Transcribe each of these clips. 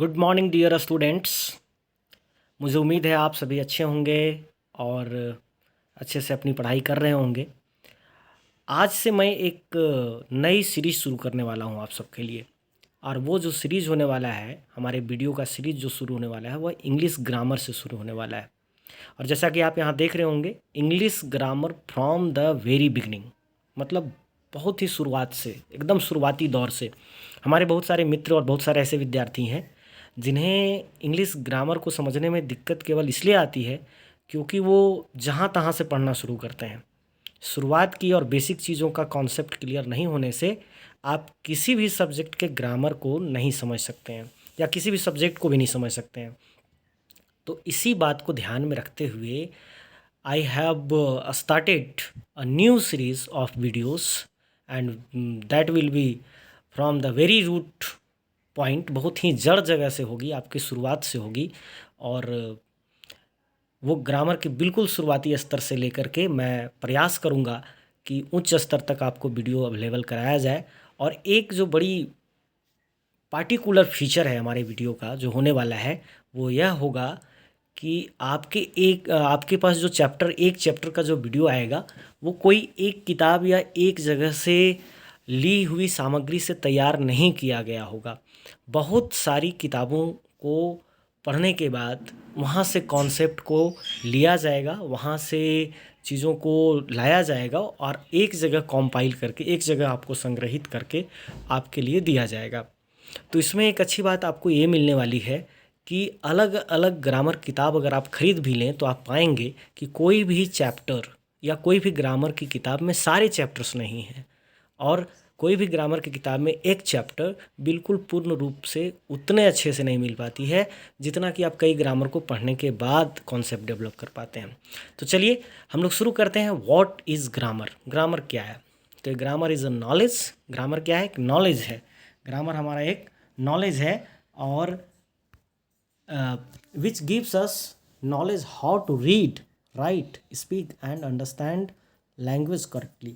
Good morning dear students. मुझे उम्मीद है आप सभी अच्छे होंगे और अच्छे से अपनी पढ़ाई कर रहे होंगे। आज से मैं एक नई सीरीज़ शुरू करने वाला हूं आप सबके लिए, और वो जो सीरीज़ होने वाला है, हमारे वीडियो का सीरीज़ जो शुरू होने वाला है वह इंग्लिश ग्रामर से शुरू होने वाला है। और जैसा कि आप यहाँ देख रहे होंगे, English grammar from the very beginning, मतलब बहुत ही शुरुआत से, एकदम शुरुआती दौर से। हमारे बहुत सारे मित्र और बहुत सारे ऐसे विद्यार्थी हैं जिन्हें इंग्लिश ग्रामर को समझने में दिक्कत केवल इसलिए आती है क्योंकि वो जहाँ तहाँ से पढ़ना शुरू करते हैं। शुरुआत की और बेसिक चीज़ों का कॉन्सेप्ट क्लियर नहीं होने से आप किसी भी सब्जेक्ट के ग्रामर को नहीं समझ सकते हैं, या किसी भी सब्जेक्ट को भी नहीं समझ सकते हैं। तो इसी बात को ध्यान में रखते हुए I have started a new series of videos, and that will be from the very root point, बहुत ही जड़ जगह से होगी, आपकी शुरुआत से होगी। और वो ग्रामर के बिल्कुल शुरुआती स्तर से लेकर के मैं प्रयास करूँगा कि उच्च स्तर तक आपको वीडियो अवेलेबल कराया जाए। और एक जो बड़ी पार्टिकुलर फीचर है हमारे वीडियो का जो होने वाला है वो यह होगा कि आपके पास जो एक चैप्टर का जो वीडियो आएगा वो कोई एक किताब या एक जगह से ली हुई सामग्री से तैयार नहीं किया गया होगा। बहुत सारी किताबों को पढ़ने के बाद वहाँ से कॉन्सेप्ट को लिया जाएगा, वहाँ से चीज़ों को लाया जाएगा और एक जगह कंपाइल करके, एक जगह आपको संग्रहित करके आपके लिए दिया जाएगा। तो इसमें एक अच्छी बात आपको ये मिलने वाली है कि अलग अलग ग्रामर किताब अगर आप खरीद भी लें तो आप पाएंगे कि कोई भी चैप्टर या कोई भी ग्रामर की किताब में सारे चैप्टर्स नहीं हैं, और कोई भी ग्रामर की किताब में एक चैप्टर बिल्कुल पूर्ण रूप से उतने अच्छे से नहीं मिल पाती है जितना कि आप कई ग्रामर को पढ़ने के बाद कॉन्सेप्ट डेवलप कर पाते हैं। तो चलिए हम लोग शुरू करते हैं। What is grammar? ग्रामर क्या है? तो grammar is a knowledge. Grammar क्या है? एक नॉलेज है। ग्रामर हमारा एक नॉलेज है, और which gives us knowledge how to read, write, speak and understand language correctly।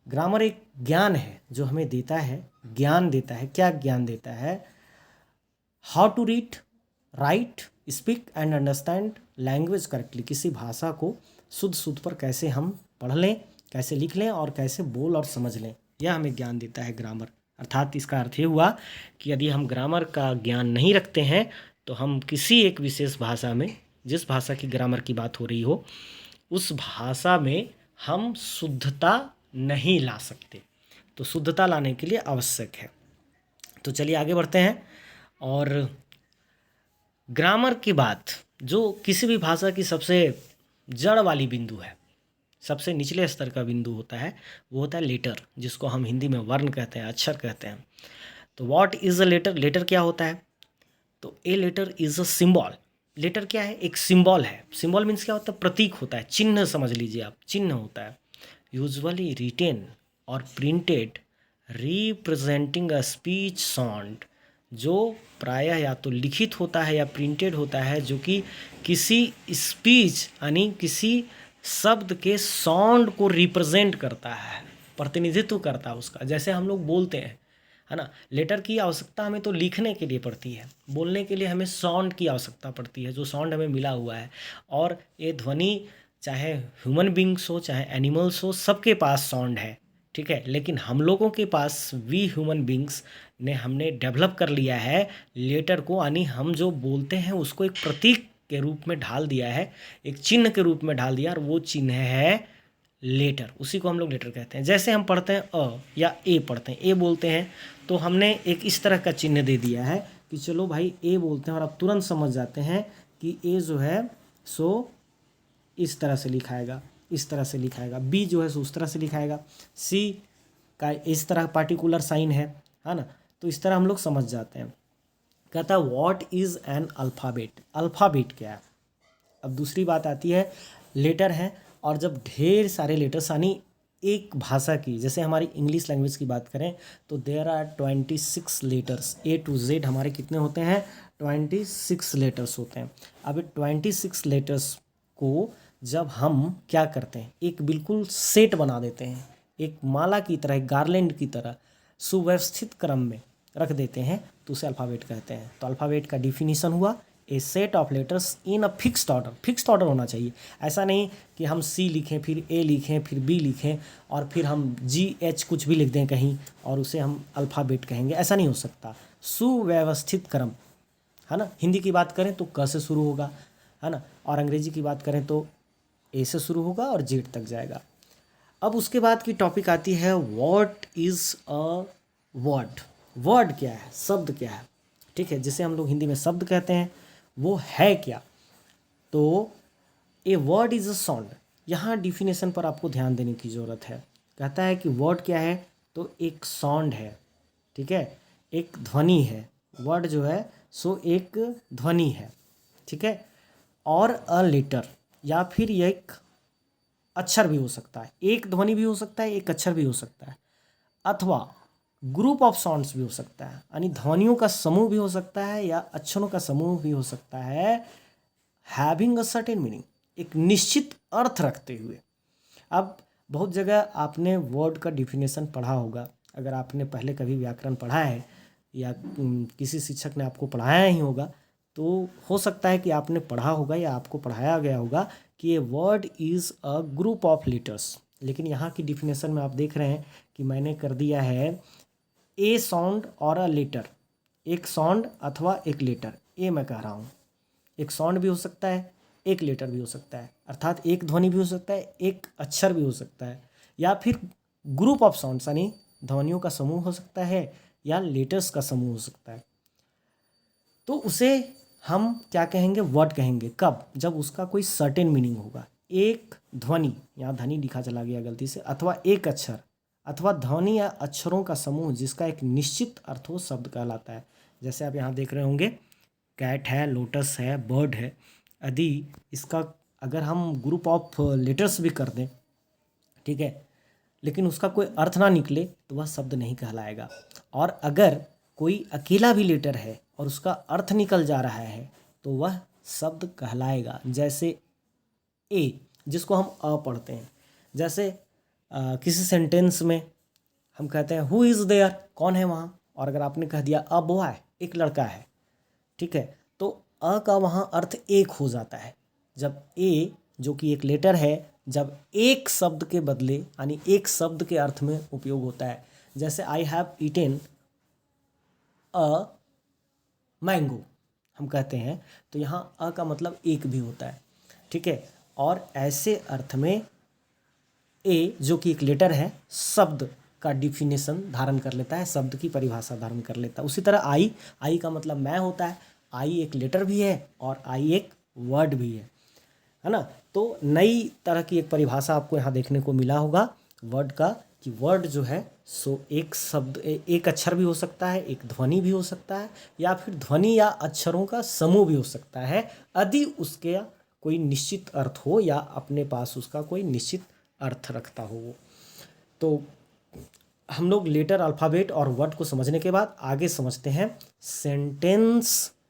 Grammar एक ज्ञान है जो हमें देता है, ज्ञान देता है। क्या ज्ञान देता है? How to read, write, speak and understand language correctly. किसी भाषा को शुद्ध पर कैसे हम पढ़ लें, कैसे लिख लें और कैसे बोल और समझ लें, यह हमें ज्ञान देता है ग्रामर। अर्थात इसका अर्थ ये हुआ कि यदि हम ग्रामर का ज्ञान नहीं रखते हैं तो हम किसी एक विशेष भाषा में, जिस भाषा की ग्रामर की बात हो रही हो, उस भाषा में हम शुद्धता नहीं ला सकते। तो शुद्धता लाने के लिए आवश्यक है। तो चलिए आगे बढ़ते हैं। और ग्रामर की बात, जो किसी भी भाषा की सबसे जड़ वाली बिंदु है, सबसे निचले स्तर का बिंदु होता है, वो होता है लेटर, जिसको हम हिंदी में वर्ण कहते हैं, अक्षर कहते हैं। तो what is a letter? Letter क्या होता है? तो a letter is a symbol. Letter क्या है? एक सिंबल है। सिंबल मीन्स क्या होता है? प्रतीक होता है, चिन्ह समझ लीजिए आप, चिन्ह होता है। यूजुअली रिटेन और printed representing a speech sound, जो प्रायः या तो लिखित होता है या प्रिंटेड होता है, जो कि किसी स्पीच यानी किसी शब्द के साउंड को रिप्रेजेंट करता है, प्रतिनिधित्व करता है उसका। जैसे हम लोग बोलते हैं, है ना। लेटर की आवश्यकता हमें तो लिखने के लिए पड़ती है, बोलने के लिए हमें साउंड की आवश्यकता पड़ती है, जो साउंड हमें मिला हुआ है। और ये ध्वनि चाहे ह्यूमन बींग्स हो चाहे एनिमल्स हो, सबके पास साउंड है, ठीक है। लेकिन हम लोगों के पास, वी ह्यूमन बींग्स ने, हमने डेवलप कर लिया है लेटर को, यानी हम जो बोलते हैं उसको एक प्रतीक के रूप में ढाल दिया है, एक चिन्ह के रूप में ढाल दिया, और वो चिन्ह है लेटर। उसी को हम लोग लेटर कहते हैं। जैसे हम पढ़ते हैं अ या ए, पढ़ते हैं ए बोलते हैं, तो हमने एक इस तरह का चिन्ह दे दिया है कि चलो भाई ए बोलते हैं, और आप तुरंत समझ जाते हैं कि ए जो है सो इस तरह से लिखाएगा, इस तरह से लिखाएगा। बी जो है सो उस तरह से लिखाएगा। सी का इस तरह पार्टिकुलर साइन है ना। तो इस तरह हम लोग समझ जाते हैं। कहता है what is an alphabet? Alphabet क्या है? अब दूसरी बात आती है, लेटर हैं, और जब ढेर सारे लेटर्स, यानी एक भाषा की, जैसे हमारी इंग्लिश लैंग्वेज की बात करें तो there are 26 letters. A to Z हमारे कितने होते हैं? 26 लेटर्स होते हैं। अब 26 लेटर्स को जब हम क्या करते हैं, एक बिल्कुल सेट बना देते हैं, एक माला की तरह, एक गार्लैंड की तरह सुव्यवस्थित क्रम में रख देते हैं, तो उसे अल्फ़ाबेट कहते हैं। तो अल्फ़ाबेट का डिफिनीशन हुआ a set of letters in a fixed order. Fixed order होना चाहिए, ऐसा नहीं कि हम सी लिखें फिर ए लिखें फिर बी लिखें और फिर हम जी एच कुछ भी लिख दें कहीं और उसे हम अल्फ़ाबेट कहेंगे, ऐसा नहीं हो सकता। सुव्यवस्थित क्रम, है ना। हिंदी की बात करें तो क से शुरू होगा, है ना, और अंग्रेजी की बात करें तो ए से शुरू होगा और जेड तक जाएगा। अब उसके बाद की टॉपिक आती है what is a word. Word क्या है, शब्द क्या है, ठीक है, जिसे हम लोग हिंदी में शब्द कहते हैं, वो है क्या। तो a word is a sound, यहाँ डिफिनेशन पर आपको ध्यान देने की ज़रूरत है। कहता है कि वर्ड क्या है, तो एक साउंड है, ठीक है, एक ध्वनि है। वर्ड जो है सो एक ध्वनि है, ठीक है, और अ लेटर, या फिर एक अक्षर भी हो सकता है, एक ध्वनि भी हो सकता है, एक अक्षर भी हो सकता है, अथवा ग्रुप ऑफ साउंड्स भी हो सकता है, यानी ध्वनियों का समूह भी हो सकता है या अक्षरों का समूह भी हो सकता है। हैविंग अ सर्टेन मीनिंग, एक निश्चित अर्थ रखते हुए। अब बहुत जगह आपने वर्ड का डिफिनेशन पढ़ा होगा, अगर आपने पहले कभी व्याकरण पढ़ा है या किसी शिक्षक ने आपको पढ़ाया ही होगा, तो हो सकता है कि आपने पढ़ा होगा या आपको पढ़ाया गया होगा कि ये word is a group of letters. लेकिन यहाँ की डिफिनेशन में आप देख रहे हैं कि मैंने कर दिया है ए साउंड और अ लेटर, एक साउंड अथवा एक लेटर। ए मैं कह रहा हूँ, एक साउंड भी हो सकता है, एक लेटर भी हो सकता है, अर्थात एक ध्वनि भी हो सकता है, एक अक्षर भी हो सकता है, या फिर ग्रुप ऑफ साउंड्स यानी ध्वनियों का समूह हो सकता है या लेटर्स का समूह हो सकता है। तो उसे हम क्या कहेंगे, वर्ड कहेंगे। कब, जब उसका कोई सर्टेन मीनिंग होगा। एक ध्वनि, यहाँ ध्वनि लिखा चला गया गलती से, अथवा एक अक्षर अथवा ध्वनि या अक्षरों का समूह जिसका एक निश्चित अर्थ हो, शब्द कहलाता है। जैसे आप यहाँ देख रहे होंगे कैट है, लोटस है, बर्ड है आदि। इसका अगर हम ग्रुप ऑफ लेटर्स भी कर दें, ठीक है, लेकिन उसका कोई अर्थ ना निकले तो वह शब्द नहीं कहलाएगा। और अगर कोई अकेला भी लेटर है और उसका अर्थ निकल जा रहा है तो वह शब्द कहलाएगा। जैसे ए, जिसको हम अ पढ़ते हैं, जैसे किसी सेंटेंस में हम कहते हैं हु इज़ देयर, कौन है वहाँ, और अगर आपने कह दिया अ बॉय, एक लड़का है, ठीक है, तो अ का वहाँ अर्थ एक हो जाता है। जब ए जो कि एक लेटर है, जब एक शब्द के बदले यानी एक शब्द के अर्थ में उपयोग होता है। जैसे I have eaten a mango हम कहते हैं, तो यहाँ अ का मतलब एक भी होता है, ठीक है। और ऐसे अर्थ में ए जो कि एक लेटर है, शब्द का डिफिनेशन धारण कर लेता है, शब्द की परिभाषा धारण कर लेता है। उसी तरह आई, आई का मतलब मैं होता है। आई एक लेटर भी है और आई एक वर्ड भी है ना। तो नई तरह की एक परिभाषा आपको यहाँ देखने को मिला होगा वर्ड का, कि वर्ड जो है सो एक शब्द, एक अक्षर भी हो सकता है, एक ध्वनि भी हो सकता है, या फिर ध्वनि या अक्षरों का समूह भी हो सकता है, यदि उसके कोई निश्चित अर्थ हो या अपने पास उसका कोई निश्चित अर्थ रखता हो वो। तो हम लोग लेटर, अल्फ़ाबेट और वर्ड को समझने के बाद आगे समझते हैं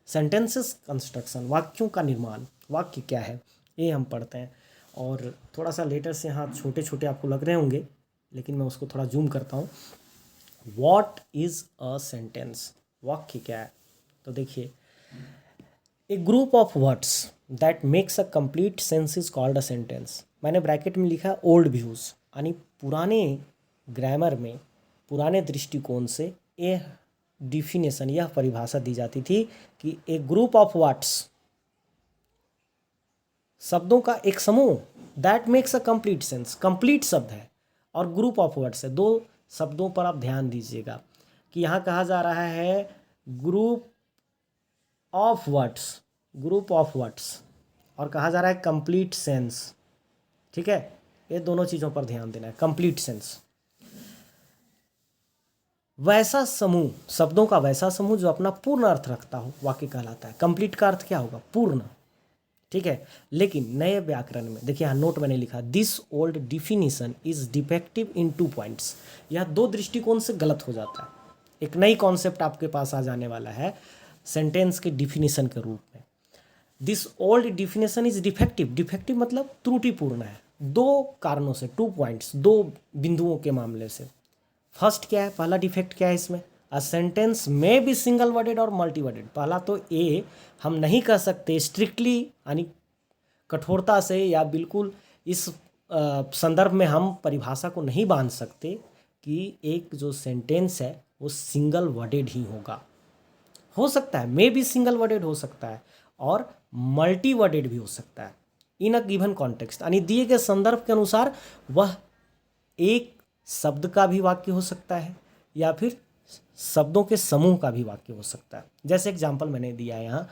सेंटेंसेस कंस्ट्रक्शन, वाक्यों का निर्माण। वाक्य क्या है ये हम पढ़ते हैं। और थोड़ा सा लेटर्स यहाँ छोटे छोटे आपको लग रहे होंगे, लेकिन मैं उसको थोड़ा जूम करता हूँ। व्हाट इज़ अ सेंटेंस, वाक्य क्या है। तो देखिए, a group of words that makes a complete sense is called a sentence. मैंने ब्रैकेट में लिखा ओल्ड व्यूज़, यानी पुराने ग्रामर में, पुराने दृष्टिकोण से ये डिफिनेशन, यह परिभाषा दी जाती थी कि ए ग्रुप ऑफ वर्ड्स, शब्दों का एक समूह, that makes a complete sense, complete शब्द है और ग्रुप ऑफ वर्ड्स है। दो शब्दों पर आप ध्यान दीजिएगा कि यहाँ कहा जा रहा है group of words, group of words, और कहा जा रहा है कंप्लीट सेंस, ठीक है। ये दोनों चीज़ों पर ध्यान देना है। कंप्लीट सेंस, वैसा समूह, शब्दों का वैसा समूह जो अपना पूर्ण अर्थ रखता हो, वाक्य कहलाता है। कंप्लीट का अर्थ क्या होगा, पूर्ण, ठीक है। लेकिन नए व्याकरण में देखिए, यहाँ नोट मैंने लिखा this old definition is defective in 2 points. यह 2 दृष्टिकोण से गलत हो जाता है। एक नई कॉन्सेप्ट आपके पास आ जाने वाला है सेंटेंस के डिफिनीशन के रूप में। This old definition is defective, defective मतलब त्रुटिपूर्ण है, 2 कारणों से, 2 पॉइंट्स, 2 बिंदुओं के मामले से। फर्स्ट क्या है, पहला डिफेक्ट क्या है इसमें, अ सेंटेंस में बी सिंगल वर्डेड और मल्टी वर्डेड। पहला तो ए हम नहीं कह सकते स्ट्रिक्टली यानी कठोरता से या बिल्कुल इस संदर्भ में हम परिभाषा को नहीं बांध सकते कि एक जो सेंटेंस है वो सिंगल वर्डेड ही होगा। हो सकता है मे बी सिंगल वर्डेड हो सकता है और मल्टी वर्डेड भी हो सकता है इन अ गिवन कॉन्टेक्स्ट, यानी दिए गए संदर्भ के अनुसार वह एक शब्द का भी वाक्य हो सकता है या फिर शब्दों के समूह का भी वाक्य हो सकता है। जैसे एग्जाम्पल मैंने दिया है यहाँ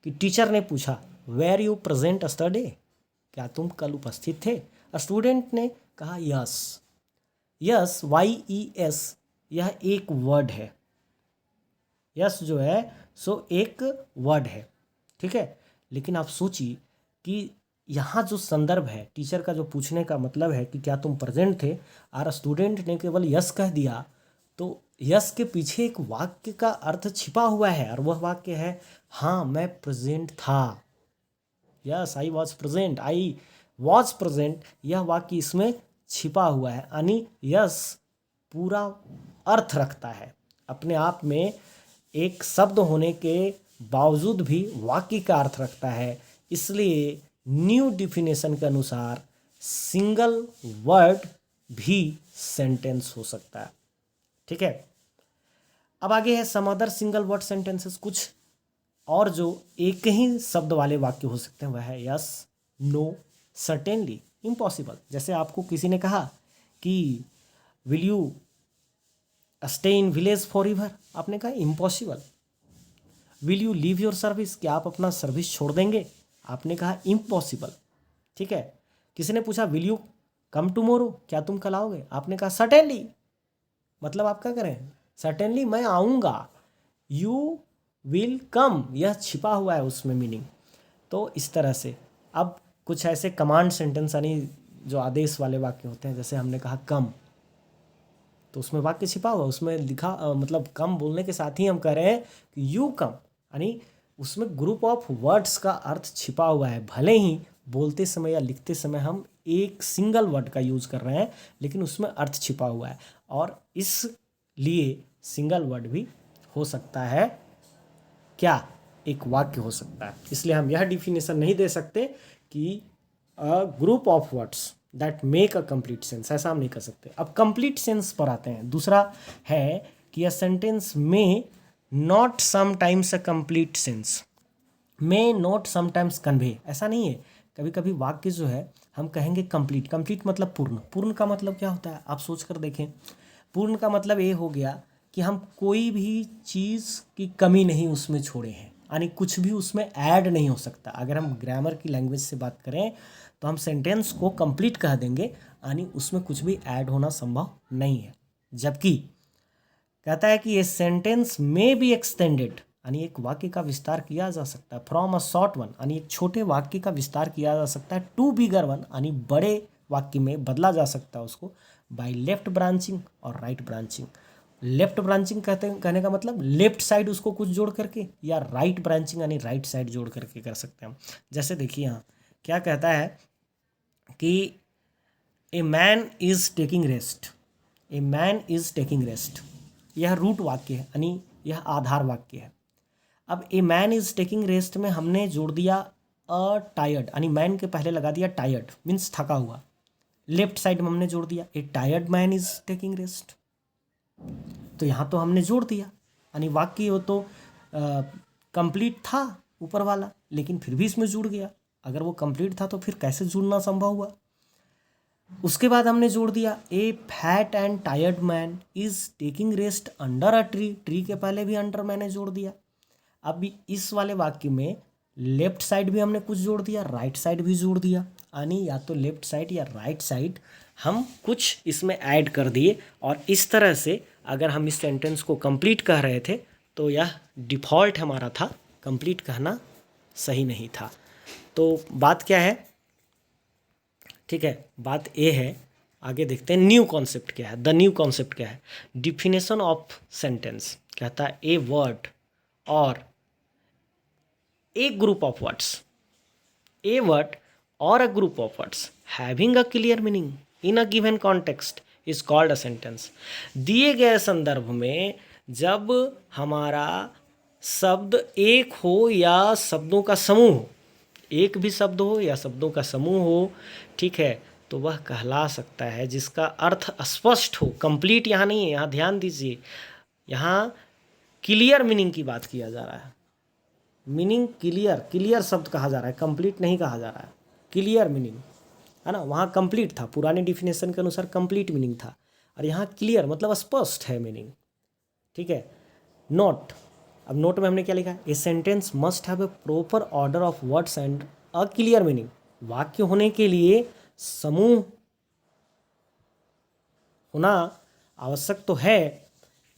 कि टीचर ने पूछा वेर यू प्रेजेंट यस्टरडे, क्या तुम कल उपस्थित थे? स्टूडेंट ने कहा यस। यस YES यह एक वर्ड है। यस जो है सो एक वर्ड है, ठीक है। लेकिन आप सोचिए कि यहाँ जो संदर्भ है टीचर का जो पूछने का मतलब है कि क्या तुम प्रेजेंट थे और स्टूडेंट ने केवल यस कह दिया, तो यस के पीछे एक वाक्य का अर्थ छिपा हुआ है और वह वाक्य है हाँ मैं प्रेजेंट था। यस आई वॉज प्रेजेंट यह वाक्य इसमें छिपा हुआ है, यानी यस पूरा अर्थ रखता है अपने आप में, एक शब्द होने के बावजूद भी वाक्य का अर्थ रखता है। इसलिए न्यू डिफिनेशन के अनुसार सिंगल वर्ड भी सेंटेंस हो सकता है, ठीक है। अब आगे है some other single word sentences. कुछ और जो एक ही शब्द वाले वाक्य हो सकते हैं वह है यस, नो, सर्टेनली, इम्पॉसिबल। जैसे आपको किसी ने कहा कि will you stay in village for ever, आपने कहा impossible. Will you leave your service, क्या आप अपना सर्विस छोड़ देंगे? आपने कहा इम्पॉसिबल, ठीक है। किसी ने पूछा विल यू कम टुमारो, क्या तुम कल आओगे? आपने कहा सर्टेनली, मतलब आप क्या करें? सर्टेनली मैं आऊँगा। यू विल कम यह छिपा हुआ है उसमें मीनिंग। तो इस तरह से अब कुछ ऐसे कमांड सेंटेंस यानी जो आदेश वाले वाक्य होते हैं, जैसे हमने कहा कम, तो उसमें वाक्य छिपा हुआ, उसमें लिखा मतलब कम बोलने के साथ ही हम कह रहे हैं कि यू कम, यानी उसमें ग्रुप ऑफ वर्ड्स का अर्थ छिपा हुआ है। भले ही बोलते समय या लिखते समय हम एक सिंगल वर्ड का यूज़ कर रहे हैं लेकिन उसमें अर्थ छिपा हुआ है और इसलिए सिंगल वर्ड भी हो सकता है, क्या एक वाक्य हो सकता है। इसलिए हम यह डिफिनेशन नहीं दे सकते कि अ group of words that make a complete sense, ऐसा हम नहीं कर सकते। अब कंप्लीट सेंस पर आते हैं। दूसरा है कि अ सेंटेंस में not sometimes a complete sense, may not sometimes convey, ऐसा नहीं है। कभी कभी वाक्य जो है हम कहेंगे कंप्लीट, कंप्लीट मतलब पूर्ण। पूर्ण का मतलब क्या होता है आप सोच कर देखें। पूर्ण का मतलब ये हो गया कि हम कोई भी चीज़ की कमी नहीं उसमें छोड़े हैं, यानी कुछ भी उसमें ऐड नहीं हो सकता। अगर हम ग्रामर की लैंग्वेज से बात करें तो हम सेंटेंस को कंप्लीट कह देंगे, यानी उसमें कुछ भी ऐड होना संभव नहीं है। जबकि कहता है कि ये सेंटेंस में बी एक्सटेंडेड, यानी एक वाक्य का विस्तार किया जा सकता है फ्रॉम अ शॉर्ट वन, यानी एक छोटे वाक्य का विस्तार किया जा सकता है टू बिगर वन, यानी बड़े वाक्य में बदला जा सकता है उसको बाय लेफ्ट ब्रांचिंग और राइट ब्रांचिंग। लेफ्ट ब्रांचिंग कहने का मतलब लेफ्ट साइड उसको कुछ जोड़ करके, या राइट ब्रांचिंग यानी राइट साइड जोड़ करके कर सकते हैं हम। जैसे देखिए यहाँ क्या कहता है कि a man is taking rest, a man is taking rest, यह रूट वाक्य है यानी यह आधार वाक्य है। अब a man is taking rest में हमने जोड़ दिया अ टायर्ड, यानी मैन के पहले लगा दिया टायर्ड मीन्स थका हुआ। लेफ्ट साइड में हमने जोड़ दिया a tired man is taking rest, तो यहाँ तो हमने जोड़ दिया, यानी वाक्य हो तो कंप्लीट था ऊपर वाला लेकिन फिर भी इसमें जुड़ गया। अगर वो कंप्लीट था तो फिर कैसे जुड़ना संभव हुआ? उसके बाद हमने जोड़ दिया a fat and tired man is taking rest under a tree, tree के पहले भी अंडर मैंने जोड़ दिया। अब इस वाले वाक्य में लेफ्ट साइड भी हमने कुछ जोड़ दिया, राइट साइड भी जोड़ दिया, यानी या तो लेफ्ट साइड या राइट साइड हम कुछ इसमें ऐड कर दिए। और इस तरह से अगर हम इस सेंटेंस को कंप्लीट कह रहे थे तो यह डिफ़ॉल्ट हमारा था, कंप्लीट कहना सही नहीं था। तो बात क्या है, ठीक है, बात ये है। आगे देखते हैं न्यू कॉन्सेप्ट क्या है। द न्यू कॉन्सेप्ट क्या है? डिफिनेशन ऑफ सेंटेंस कहता है ए वर्ड और a group of words, a word और a group of words having a clear meaning in a given context is called a sentence. दिए गए संदर्भ में जब हमारा शब्द एक हो या शब्दों का समूह हो, एक भी शब्द हो या शब्दों का समूह हो, ठीक है, तो वह कहला सकता है जिसका अर्थ स्पष्ट हो। कंप्लीट यहाँ नहीं है, यहाँ ध्यान दीजिए, यहाँ क्लियर मीनिंग की बात किया जा रहा है। मीनिंग क्लियर, क्लियर शब्द कहा जा रहा है, कंप्लीट नहीं कहा जा रहा है, क्लियर मीनिंग है ना। वहाँ कंप्लीट था, पुराने डिफिनेशन के अनुसार कंप्लीट मीनिंग था, और यहाँ क्लियर मतलब स्पष्ट है मीनिंग, ठीक है। नोट, अब नोट में हमने क्या लिखा है, a sentence must have a proper order of words and a clear meaning. वाक्य होने के लिए समूह होना आवश्यक तो है,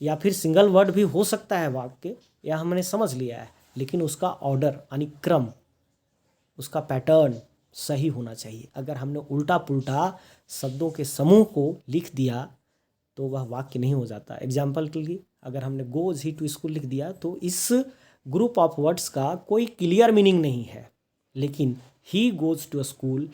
या फिर सिंगल वर्ड भी हो सकता है वाक्य, या हमने समझ लिया है, लेकिन उसका ऑर्डर यानी क्रम, उसका पैटर्न सही होना चाहिए। अगर हमने उल्टा पुल्टा शब्दों के समूह को लिख दिया तो वह वाक्य नहीं हो जाता। एग्जाम्पल के लिए अगर हमने गोज ही टू स्कूल लिख दिया तो इस ग्रुप ऑफ वर्ड्स का कोई क्लियर मीनिंग नहीं है, लेकिन ही गोज टू स्कूल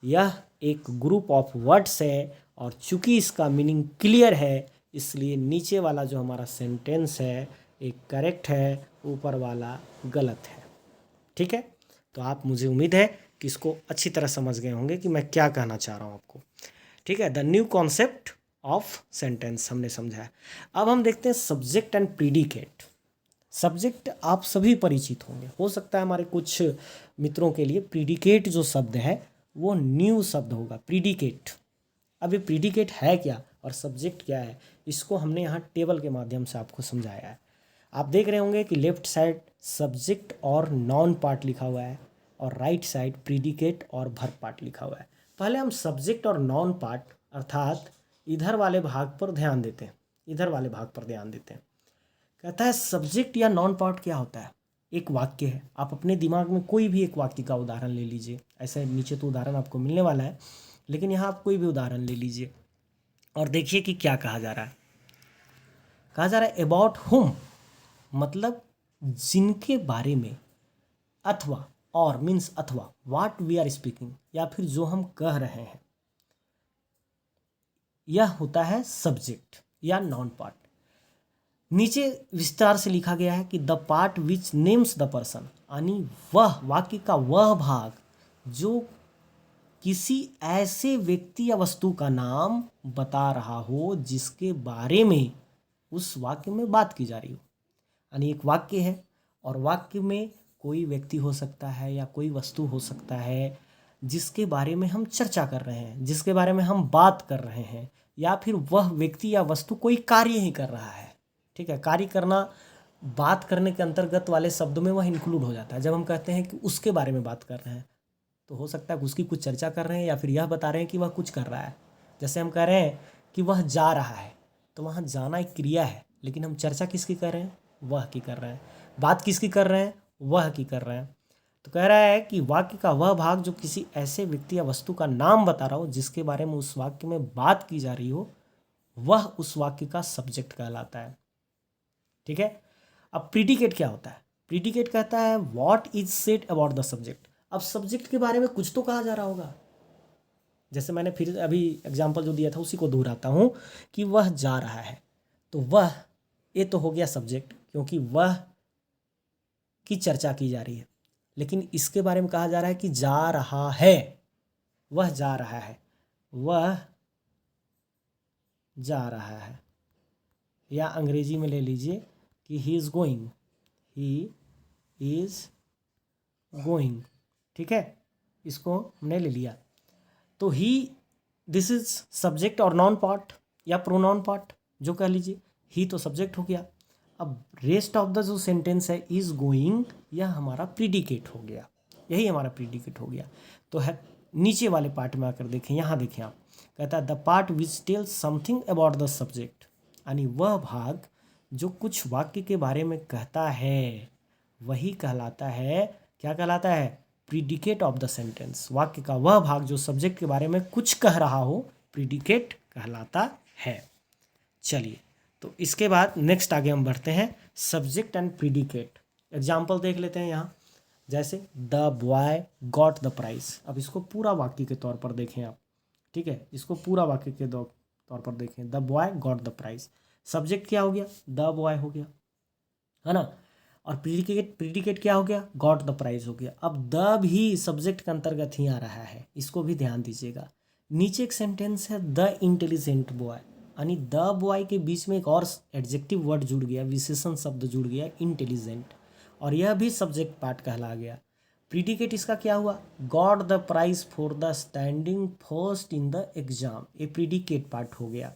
यह एक ग्रुप ऑफ वर्ड्स है, और चूंकि इसका मीनिंग क्लियर है इसलिए नीचे वाला जो हमारा सेंटेंस है एक करेक्ट है, ऊपर वाला गलत है, ठीक है। तो आप, मुझे उम्मीद है कि इसको अच्छी तरह समझ गए होंगे कि मैं क्या कहना चाह रहा हूँ आपको, ठीक है। The new concept of sentence हमने समझा है। अब हम देखते हैं सब्जेक्ट एंड प्रीडिकेट। सब्जेक्ट आप सभी परिचित होंगे, हो सकता है हमारे कुछ मित्रों के लिए प्रीडिकेट जो शब्द है वो न्यू शब्द होगा, प्रीडिकेट। अब ये प्रीडिकेट है क्या और सब्जेक्ट क्या है, इसको हमने यहाँ टेबल के माध्यम से आपको समझाया है। आप देख रहे होंगे कि लेफ्ट साइड सब्जेक्ट और नॉन पार्ट लिखा हुआ है, और राइट साइड प्रीडिकेट और वर्ब पार्ट लिखा हुआ है। पहले हम सब्जेक्ट और नॉन पार्ट अर्थात इधर वाले भाग पर ध्यान देते हैं, इधर वाले भाग पर ध्यान देते हैं। कहता है सब्जेक्ट या नॉन पार्ट क्या होता है, एक वाक्य है। आप अपने दिमाग में कोई भी एक वाक्य का उदाहरण ले लीजिए, ऐसे नीचे तो उदाहरण आपको मिलने वाला है, लेकिन यहाँ आप कोई भी उदाहरण ले लीजिए और देखिए कि क्या कहा जा रहा है। कहा जा रहा है अबाउट हुम, मतलब जिनके बारे में, अथवा और मीन्स अथवा व्हाट वी आर स्पीकिंग, या फिर जो हम कह रहे हैं, यह होता है सब्जेक्ट या नॉन पार्ट। नीचे विस्तार से लिखा गया है कि the part which names the person, यानी वह वाक्य का वह भाग जो किसी ऐसे व्यक्ति या वस्तु का नाम बता रहा हो जिसके बारे में उस वाक्य में बात की जा रही हो। यानी एक वाक्य है और वाक्य में कोई व्यक्ति हो सकता है या कोई वस्तु हो सकता है जिसके बारे में हम चर्चा कर रहे हैं, जिसके बारे में हम बात कर रहे हैं, या फिर वह व्यक्ति या वस्तु कोई कार्य ही कर रहा है, ठीक है। कार्य करना बात करने के अंतर्गत वाले शब्दों में वह इंक्लूड हो जाता है। जब हम कहते हैं कि उसके बारे में बात कर रहे हैं तो हो सकता है कि उसकी कुछ चर्चा कर रहे हैं या फिर यह बता रहे हैं कि वह कुछ कर रहा है। जैसे हम कह रहे हैं कि वह जा रहा है, तो वहाँ जाना एक क्रिया है, लेकिन हम चर्चा किसकी कर रहे हैं, वह की कर रहे हैं। बात किसकी कर रहे हैं, वह की कर रहे हैं। तो कह रहा है कि वाक्य का वह भाग जो किसी ऐसे व्यक्ति या वस्तु का नाम बता रहा हो जिसके बारे में उस वाक्य में बात की जा रही हो, वह उस वाक्य का सब्जेक्ट कहलाता है, ठीक है। अब प्रीडिकेट क्या होता है, प्रीडिकेट कहता है what is said about the subject. अब सब्जेक्ट के बारे में कुछ तो कहा जा रहा होगा, जैसे मैंने फिर अभी एग्जाम्पल जो दिया था उसी को दोहराता हूँ कि वह जा रहा है, तो वह, ये तो हो गया सब्जेक्ट क्योंकि वह की चर्चा की जा रही है, लेकिन इसके बारे में कहा जा रहा है कि जा रहा है, वह जा रहा है, वह जा रहा है, या अंग्रेजी में ले लीजिए कि ही is going, he is going, ठीक है। इसको हमने ले लिया, तो ही, दिस इज सब्जेक्ट और नॉन पार्ट या प्रोनाउन पार्ट जो कह लीजिए। ही तो सब्जेक्ट हो गया। अब रेस्ट ऑफ द जो सेंटेंस है इज गोइंग, यह हमारा प्रीडिकेट हो गया, यही हमारा प्रीडिकेट हो गया। तो है नीचे वाले पार्ट में आकर देखें, यहाँ देखें आप, कहता है the part which tells something about the subject, यानी वह भाग जो कुछ वाक्य के बारे में कहता है वही कहलाता है, क्या कहलाता है, प्रीडिकेट ऑफ द सेंटेंस। वाक्य का वह भाग जो सब्जेक्ट के बारे में कुछ कह रहा हो प्रीडिकेट कहलाता है। चलिए, तो इसके बाद नेक्स्ट आगे हम बढ़ते हैं, सब्जेक्ट एंड प्रीडिकेट। एग्जाम्पल देख लेते हैं यहाँ, जैसे the boy got the prize. अब इसको पूरा वाक्य के तौर पर देखें आप, ठीक है, इसको पूरा वाक्य के तौर पर देखें। The boy got the prize, subject क्या हो गया, द बॉय हो गया, है ना। और प्रीडिकेट क्या हो गया, गॉट द प्राइज हो गया। अब द भी सब्जेक्ट के अंतर्गत ही आ रहा है, इसको भी ध्यान दीजिएगा। नीचे एक सेंटेंस है द इंटेलिजेंट बॉय, यानी द बॉय के बीच में एक और एडजेक्टिव वर्ड जुड़ गया, विशेषण शब्द जुड़ गया इंटेलिजेंट, और यह भी सब्जेक्ट पार्ट कहला गया। प्रीडिकेट इसका क्या हुआ, got the prize for the standing first in the exam, ये प्रीडिकेट पार्ट हो गया,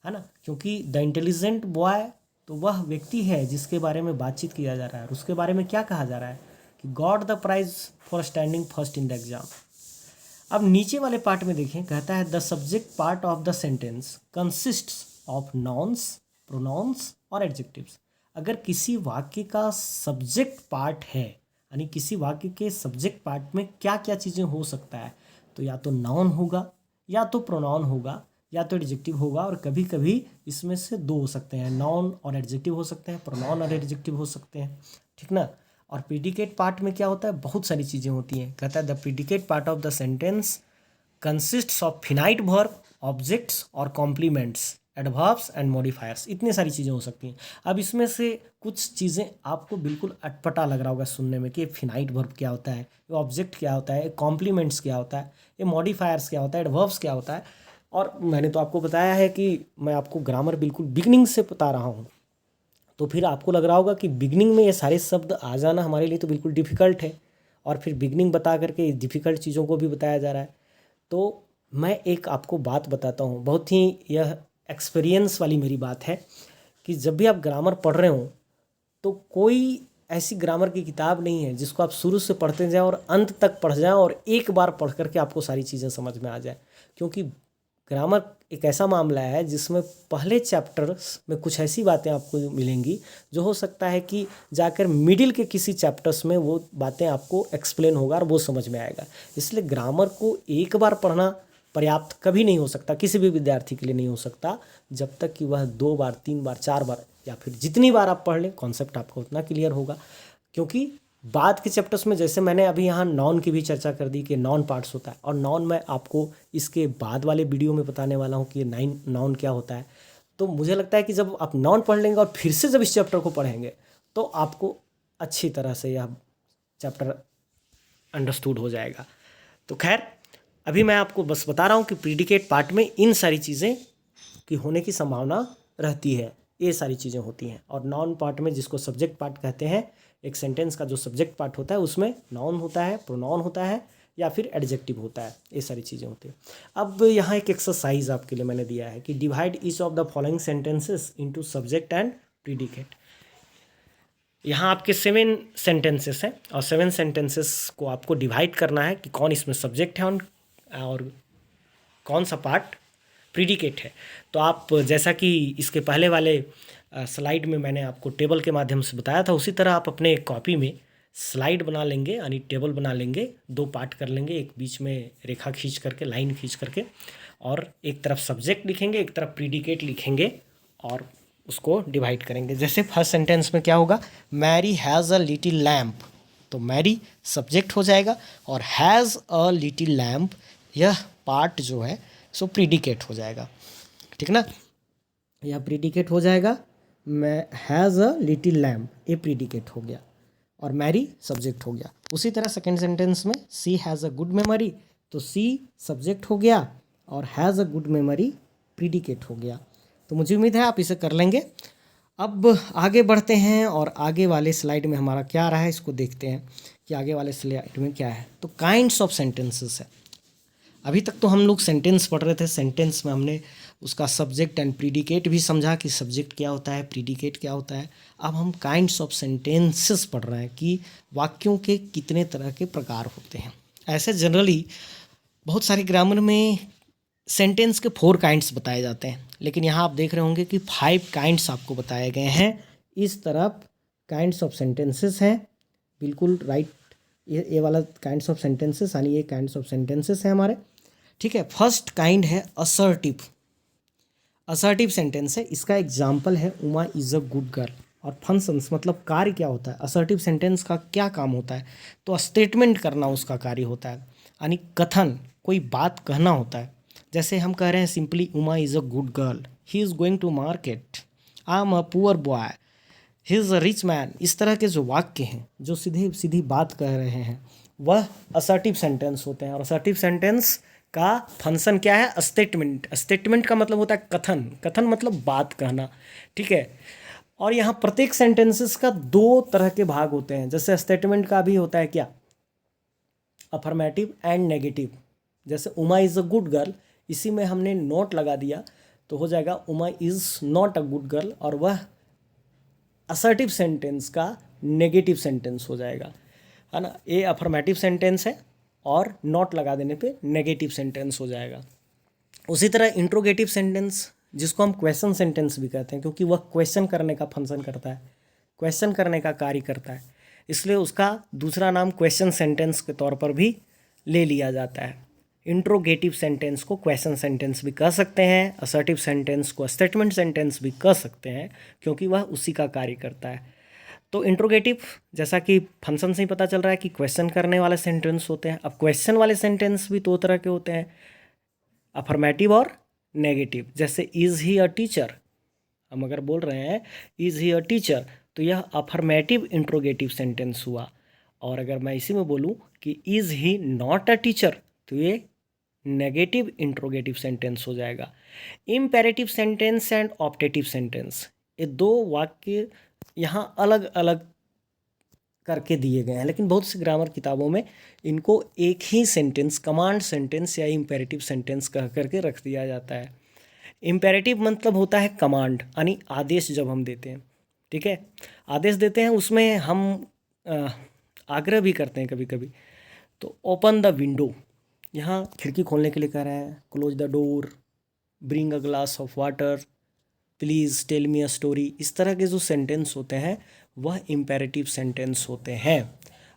है ना। क्योंकि द इंटेलिजेंट बॉय तो वह व्यक्ति है जिसके बारे में बातचीत किया जा रहा है, और उसके बारे में क्या कहा जा रहा है कि got the prize for standing first in the exam. अब नीचे वाले पार्ट में देखें, कहता है the subject part of the sentence consists of nouns, pronouns और एडजेक्टिव्स। अगर किसी वाक्य का सब्जेक्ट पार्ट है, यानी किसी वाक्य के सब्जेक्ट पार्ट में क्या क्या चीज़ें हो सकता है, तो या तो नाउन होगा, या तो प्रोनाउन होगा, या तो एडजेक्टिव होगा, और कभी कभी इसमें से दो हो सकते हैं, नाउन और एडजेक्टिव हो सकते हैं, प्रोनाउन और एडजेक्टिव हो सकते हैं, ठीक ना। और प्रीडिकेट पार्ट में क्या होता है, बहुत सारी चीज़ें होती हैं। कहता है the predicate part of the sentence consists of finite verb, objects और कॉम्प्लीमेंट्स, एडवर्ब्स एंड मॉडिफायर्स, इतनी सारी चीज़ें हो सकती हैं। अब इसमें से कुछ चीज़ें आपको बिल्कुल अटपटा लग रहा होगा सुनने में कि फिनाइट वर्ब क्या होता है, ये ऑब्जेक्ट क्या होता है, कॉम्प्लीमेंट्स क्या होता है, ये मॉडिफायर्स क्या होता है, एडवर्ब्स क्या होता है। और मैंने तो आपको बताया है कि मैं आपको ग्रामर बिल्कुल बिगनिंग से बता रहा हूँ, तो फिर आपको लग रहा होगा कि बिगनिंग में ये सारे शब्द आ जाना हमारे लिए तो बिल्कुल डिफ़िकल्ट है, और फिर बिगनिंग बता करके डिफ़िकल्ट चीज़ों को भी बताया जा रहा है। तो मैं एक आपको बात बताता हूँ, बहुत ही यह एक्सपीरियंस वाली मेरी बात है, कि जब भी आप ग्रामर पढ़ रहे हो तो कोई ऐसी ग्रामर की किताब नहीं है जिसको आप शुरू से पढ़ते जाएं और अंत तक पढ़ जाएं और एक बार पढ़ करके आपको सारी चीज़ें समझ में आ जाए। क्योंकि ग्रामर एक ऐसा मामला है जिसमें पहले चैप्टर्स में कुछ ऐसी बातें आपको मिलेंगी जो हो सकता है कि जाकर मिडिल के किसी चैप्टर्स में वो बातें आपको एक्सप्लेन होगा और वो समझ में आएगा। इसलिए ग्रामर को एक बार पढ़ना पर्याप्त कभी नहीं हो सकता, किसी भी विद्यार्थी के लिए नहीं हो सकता, जब तक कि वह 2 बार 3 बार 4 बार या फिर जितनी बार आप पढ़ लें कॉन्सेप्ट आपको उतना क्लियर होगा। क्योंकि बाद के चैप्टर्स में जैसे मैंने अभी यहाँ नॉन की भी चर्चा कर दी कि नॉन पार्ट्स होता है, और नॉन मैं आपको इसके बाद वाले वीडियो में बताने वाला हूँ कि नॉन क्या होता है। तो मुझे लगता है कि जब आप नॉन पढ़ लेंगे और फिर से जब इस चैप्टर को पढ़ेंगे तो आपको अच्छी तरह से यह चैप्टर अंडरस्टूड हो जाएगा। तो खैर अभी मैं आपको बस बता रहा हूँ कि प्रीडिकेट पार्ट में इन सारी चीज़ें की होने की संभावना रहती है, ये सारी चीज़ें होती हैं। और नॉन पार्ट में, जिसको सब्जेक्ट पार्ट कहते हैं, एक सेंटेंस का जो सब्जेक्ट पार्ट होता है उसमें नाउन होता है, प्रोनाउन होता है, या फिर एडजेक्टिव होता है, ये सारी चीज़ें होती हैं। अब यहाँ एक एक्सरसाइज आपके लिए मैंने दिया है कि divide each of the following sentences into subject and predicate. यहाँ आपके 7 सेंटेंसेस हैं और 7 सेंटेंसेस को आपको डिवाइड करना है कि कौन इसमें सब्जेक्ट है और कौन सा पार्ट प्रीडिकेट है। तो आप जैसा कि इसके पहले वाले स्लाइड में मैंने आपको टेबल के माध्यम से बताया था, उसी तरह आप अपने कॉपी में स्लाइड बना लेंगे, यानी टेबल बना लेंगे, 2 पार्ट कर लेंगे, एक बीच में रेखा खींच करके, लाइन खींच करके, और एक तरफ सब्जेक्ट लिखेंगे, एक तरफ प्रीडिकेट लिखेंगे और उसको डिवाइड करेंगे। जैसे फर्स्ट सेंटेंस में क्या होगा, Mary has a little lamp, तो मैरी सब्जेक्ट हो जाएगा और हैज़ अ लिटिल लैम्प यह पार्ट जो है सो प्रीडिकेट हो जाएगा, ठीक ना। यह प्रीडिकेट हो जाएगा, मैं हैज़ अ लिटिल लैम्प ये प्रीडिकेट हो गया और मैरी सब्जेक्ट हो गया। उसी तरह सेकेंड सेंटेंस में सी हैज़ अ गुड मेमोरी, तो सी सब्जेक्ट हो गया और has a good memory predicate हो गया। तो मुझे उम्मीद है आप इसे कर लेंगे। अब आगे बढ़ते हैं और आगे वाले स्लाइड में हमारा क्या रहा है इसको देखते हैं कि आगे वाले स्लाइड में क्या है। तो काइंड्स ऑफ सेंटेंसेस है। अभी तक तो हम लोग सेंटेंस पढ़ रहे थे, सेंटेंस में हमने उसका सब्जेक्ट एंड प्रीडिकेट भी समझा कि सब्जेक्ट क्या होता है, प्रीडिकेट क्या होता है। अब हम काइंड्स ऑफ सेंटेंसेस पढ़ रहे हैं कि वाक्यों के कितने तरह के प्रकार होते हैं। ऐसे जनरली बहुत सारे ग्रामर में सेंटेंस के 4 काइंड्स बताए जाते हैं, लेकिन यहाँ आप देख रहे होंगे कि 5 काइंड्स आपको बताए गए हैं। इस तरफ काइंड्स ऑफ सेंटेंसेस हैं, बिल्कुल राइट, ये वाला काइंड्स ऑफ सेंटेंसेस, यानी ये काइंड्स ऑफ सेंटेंसेस हैं हमारे, ठीक है। फर्स्ट काइंड है असर्टिव। असर्टिव सेंटेंस है, इसका एग्जाम्पल है Uma is a good girl. और फंक्शंस मतलब कार्य क्या होता है, असर्टिव सेंटेंस का क्या काम होता है, तो स्टेटमेंट करना उसका कार्य होता है, यानी कथन, कोई बात कहना होता है। जैसे हम कह रहे हैं simply Uma is a good girl, he is going to market, I am a poor boy, he is a rich man. इस तरह के जो वाक्य हैं जो सीधी सीधी बात कह रहे हैं वह असर्टिव सेंटेंस होते हैं। और असर्टिव सेंटेंस का फंक्शन क्या है? स्टेटमेंट। स्टेटमेंट का मतलब होता है कथन। कथन मतलब बात कहना, ठीक है। और यहाँ प्रत्येक सेंटेंसेस का दो तरह के भाग होते हैं। जैसे स्टेटमेंट का भी होता है क्या? Affirmative and negative. जैसे Uma is a good girl, इसी में हमने नॉट लगा दिया तो हो जाएगा Uma is not a good girl, और वह असर्टिव सेंटेंस का नेगेटिव सेंटेंस हो जाएगा, है ना। ये अफर्मेटिव सेंटेंस है और नॉट लगा देने पे नेगेटिव सेंटेंस हो जाएगा। उसी तरह इंट्रोगेटिव सेंटेंस, जिसको हम क्वेश्चन सेंटेंस भी कहते हैं, क्योंकि वह क्वेश्चन करने का फंक्शन करता है, क्वेश्चन करने का कार्य करता है, इसलिए उसका दूसरा नाम क्वेश्चन सेंटेंस के तौर पर भी ले लिया जाता है। इंट्रोगेटिव सेंटेंस को क्वेश्चन सेंटेंस भी कह सकते हैं, असर्टिव सेंटेंस को स्टेटमेंट सेंटेंस भी कह सकते हैं, क्योंकि वह उसी का कार्य करता है। तो इंट्रोगेटिव, जैसा कि फंक्शन से ही पता चल रहा है कि क्वेश्चन करने वाले सेंटेंस होते हैं। अब क्वेश्चन वाले सेंटेंस भी दो तरह के होते हैं, अफर्मेटिव और नेगेटिव। जैसे इज़ ही अ टीचर, हम अगर बोल रहे हैं इज़ ही अ टीचर तो यह अफर्मेटिव इंट्रोगेटिव सेंटेंस हुआ। और अगर मैं इसी में बोलूँ कि is he not a teacher तो ये नेगेटिव इंट्रोगेटिव सेंटेंस हो जाएगा। Imperative sentence and optative sentence, ये दो वाक्य यहाँ अलग अलग करके दिए गए हैं, लेकिन बहुत सी ग्रामर किताबों में इनको एक ही सेंटेंस, कमांड सेंटेंस या इम्पेरेटिव सेंटेंस कह करके रख दिया जाता है। इम्पेरेटिव मतलब होता है कमांड, यानी आदेश जब हम देते हैं, ठीक है, आदेश देते हैं, उसमें हम आग्रह भी करते हैं कभी कभी। तो ओपन द विंडो, यहाँ खिड़की खोलने के लिए कह रहे हैं। Close the door, bring a glass of water, please tell me a story. इस तरह के जो सेंटेंस होते हैं वह इम्पेरेटिव सेंटेंस होते हैं।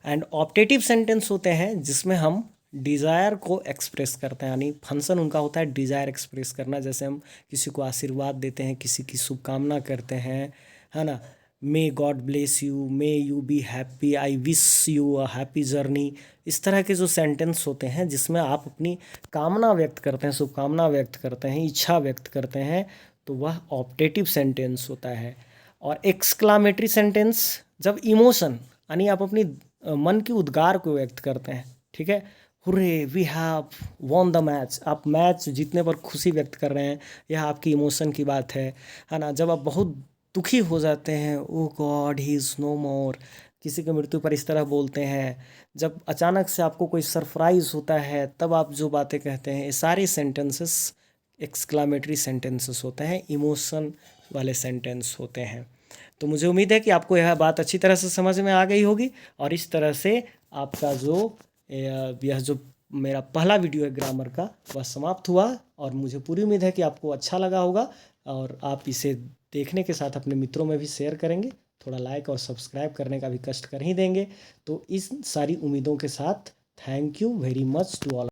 एंड ऑप्टेटिव सेंटेंस होते हैं जिसमें हम डिज़ायर को एक्सप्रेस करते हैं, यानी फंक्शन उनका होता है डिज़ायर एक्सप्रेस करना। जैसे हम किसी को आशीर्वाद देते हैं, किसी की शुभकामना करते हैं, है ना। May God bless you, may you be happy, I wish you a happy journey. इस तरह के जो सेंटेंस होते हैं जिसमें आप अपनी कामना व्यक्त करते हैं, शुभकामना व्यक्त करते हैं, इच्छा व्यक्त करते हैं, तो वह ऑप्टेटिव सेंटेंस होता है। और एक्सक्लामेटरी सेंटेंस, जब इमोशन यानी आप अपनी मन की उद्गार को व्यक्त करते हैं, ठीक है। Hooray we have won the match, आप मैच जीतने पर खुशी व्यक्त कर रहे हैं, यह आपकी इमोशन की बात है ना। जब आप बहुत दुखी हो जाते हैं, ओ गॉड ही इज़ नो मोर, किसी की मृत्यु पर इस तरह बोलते हैं। जब अचानक से आपको कोई सरप्राइज होता है तब आप जो बातें कहते हैं, ये सारे सेंटेंसेस एक्सक्लामेटरी सेंटेंसेस होते हैं, इमोशन वाले सेंटेंस होते हैं। तो मुझे उम्मीद है कि आपको यह बात अच्छी तरह से समझ में आ गई होगी, और इस तरह से आपका जो यह जो मेरा पहला वीडियो है ग्रामर का वह समाप्त हुआ। और मुझे पूरी उम्मीद है कि आपको अच्छा लगा होगा, और आप इसे देखने के साथ अपने मित्रों में भी शेयर करेंगे, थोड़ा लाइक और सब्सक्राइब करने का भी कष्ट कर ही देंगे। तो इस सारी उम्मीदों के साथ thank you very much to all.